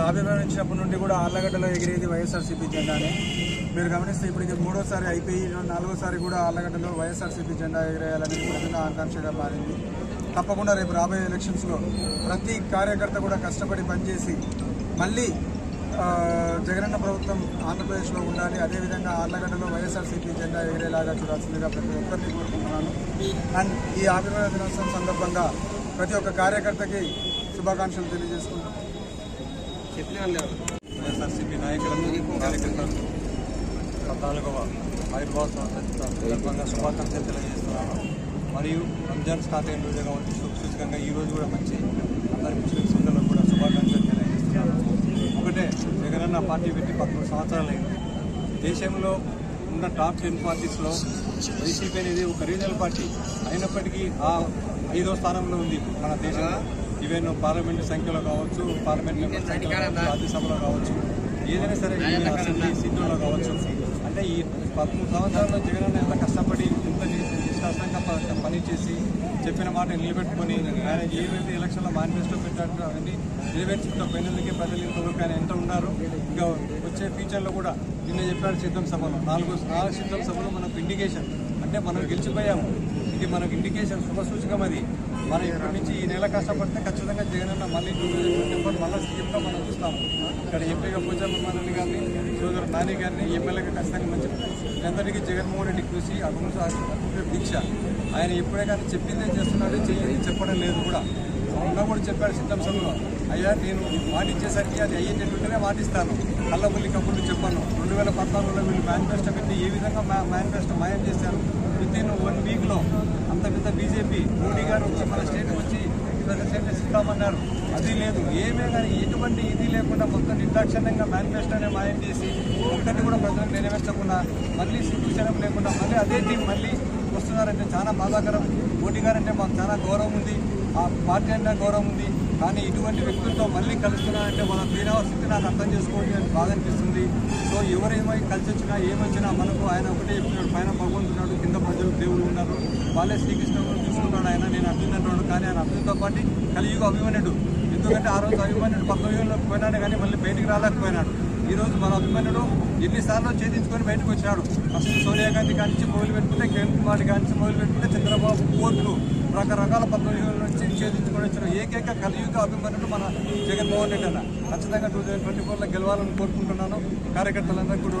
ఆవిర్భవించినప్పటి నుండి కూడా ఆళ్లగడ్డలో ఎగిరేది వైఎస్ఆర్సీపీ జెండానే. మీరు గమనిస్తే ఇప్పుడు ఇది మూడోసారి అయిపోయి నాలుగోసారి కూడా ఆళ్లగడ్డలో వైఎస్ఆర్సీపీ జెండా ఎగిరేయాలనేది ప్రధాన ఆకాంక్షగా మారింది. తప్పకుండా రేపు రాబోయే ఎలక్షన్స్లో ప్రతి కార్యకర్త కూడా కష్టపడి పనిచేసి మళ్ళీ జగనన్న ప్రభుత్వం ఆంధ్రప్రదేశ్లో ఉండాలి, అదేవిధంగా ఆళ్లగడ్డలో వైఎస్ఆర్సీపీ జెండా ఎగిరేలాగా చూడాల్సిందిగా ప్రతి ఒక్కరిని కోరుకుంటున్నాను. అండ్ ఈ ఆవిర్భావ దినోత్సవం సందర్భంగా ప్రతి ఒక్క కార్యకర్తకి శుభాకాంక్షలు తెలియజేసుకుంటాం. వైఎస్ఆర్సీపీ నాయకులకు కార్యకర్తలకు 14వ ఆవిర్భావ సందర్భంగా శుభాకాంక్షలు తెలియజేస్తున్నాను. మరియు రంజాన్ స్టార్ట్ అయిన రోజు కాబట్టి సూచకంగా ఈరోజు కూడా మంచి అందరి ముస్లిం సోదరులకు కూడా శుభాకాంక్షలు తెలియజేస్తున్నాను. ఒకటే, జగనన్న పార్టీ పెట్టి 13 సంవత్సరాలు అయింది. దేశంలో ఉన్న టాప్ 10 పార్టీస్లో వైసీపీ అనేది ఒక రీజనల్ పార్టీ అయినప్పటికీ ఆ 5వ స్థానంలో ఉంది మన దేశంలో. ఈవెన్ పార్లమెంటు సంఖ్యలో కావచ్చు, పార్లమెంట్ మెంబర్ సంఖ్యలో కావచ్చు, రాజ్యసభలో కావచ్చు, ఏదైనా సరే అసెంబ్లీ సీట్లలో కావచ్చు. అంటే ఈ 13 సంవత్సరాల్లో జగనన్న ఎంత కష్టపడి ఎంత నిష్కాసంగా పనిచేసి చెప్పిన మాట నిలబెట్టుకొని ఆయన ఏవైతే ఎలక్షన్లో మేనిఫెస్టో పెట్టారో అవన్నీ నెరవేర్చుకోకపోయినందుకే ప్రజలు ఇంతవరకు ఆయన ఎంత ఉన్నారు. ఇంకా వచ్చే ఫ్యూచర్లో కూడా నిన్న చెప్పాడు సిద్ధం సభలో, 4 సిద్ధం సభలో మనకు ఇండికేషన్, అంటే మనం గెలిచిపోయాము, ఇది మనకు ఇండికేషన్, శుభసూచకం. అది మనం ఇప్పటి నుంచి ఈ నెల కష్టపడితే ఖచ్చితంగా జగనన్న మళ్ళీ 2024 మళ్ళీ సీఎంగా మనం చూస్తాము. ఇక్కడ ఎంపీగా పూజామణి గారిని, సోదరు నాని గారిని ఎమ్మెల్యేగా ఖచ్చితంగా మంచి అందరికీ జగన్మోహన్ రెడ్డి కృషి దీక్ష. ఆయన ఎప్పుడే కానీ చెప్పిందే చేస్తున్నాడు, చెయ్యి చెప్పడం లేదు కూడా. ఉన్నా కూడా చెప్పాడు సిద్ధం సభలో, అయ్యా నేను మాటిచ్చేసరికి అది అయ్యేటట్టుంటేనే మాటిస్తాను, కళ్ళబుల్లి కబుర్లు చెప్పాను. 2014లో వీళ్ళు మేనిఫెస్టో పెట్టి ఏ విధంగా మేనిఫెస్టో మాయం చేశారు. వితిన్ 1 వీక్లో అంత పెద్ద బీజేపీ మోడీ గారు వచ్చి మన స్టేట్కి వచ్చి స్టేటస్ ఇస్తామన్నారు, అది లేదు. ఏమే కానీ ఎటువంటి ఇది లేకుండా మొత్తం నిర్దాక్షిణ్యంగా మేనిఫెస్టోనే మాయం చేసి ఒక్కటి కూడా ప్రజలకు నెరవేర్చకుండా మళ్ళీ సిగ్గుచనం లేకుండా మళ్ళీ అదే టీం మళ్ళీ వస్తున్నారంటే చాలా బాధాకరం. మోడీ గారంటే మాకు చాలా గౌరవం ఉంది, ఆ పార్టీ అంటే గౌరవం ఉంది. కానీ ఇటువంటి వ్యక్తులతో మళ్ళీ కలుస్తున్నారంటే వాళ్ళ తీరావ స్థితి నాకు అర్థం చేసుకోండి అని బాధ అనిపిస్తుంది. సో ఎవరేమై కలిసి వచ్చినా ఏమొచ్చినా మనకు ఆయన ఒకటే చెప్తున్నాడు, పైన భగవంతున్నాడు, కింద ప్రజలు దేవుడు ఉన్నారు, వాళ్ళే శ్రీకృష్ణుడు చూసుకున్నాడు ఆయన. నేను అర్జున్ అంటున్నాడు, కానీ ఆయన అర్జున్తో పాటు కలియుగ అభిమన్యుడు. ఎందుకంటే ఆ రోజు అభిమన్యుడు 19 పోయినాడు కానీ మళ్ళీ బయటికి రాలేకపోయినాడు. ఈరోజు మన అభిమన్యుడు ఎన్నిసార్లు ఛేదించుకొని బయటకు వచ్చాడు. ఫస్ట్ సోనియా గాంధీ కానించి మొదలు పెట్టుకుంటే, కిరణ్ కుమార్ కానించి మొదలు పెట్టుకుంటే, చంద్రబాబు కోర్టులు రకరకాల 19 నుంచి ఛేదించుకొని వచ్చిన ఏకైక కలియుగ అభిమన్యుడు మన జగన్మోహన్ రెడ్డి అన్న. ఖచ్చితంగా 2024లో గెలవాలని కోరుకుంటున్నాను. కార్యకర్తలందరికీ కూడా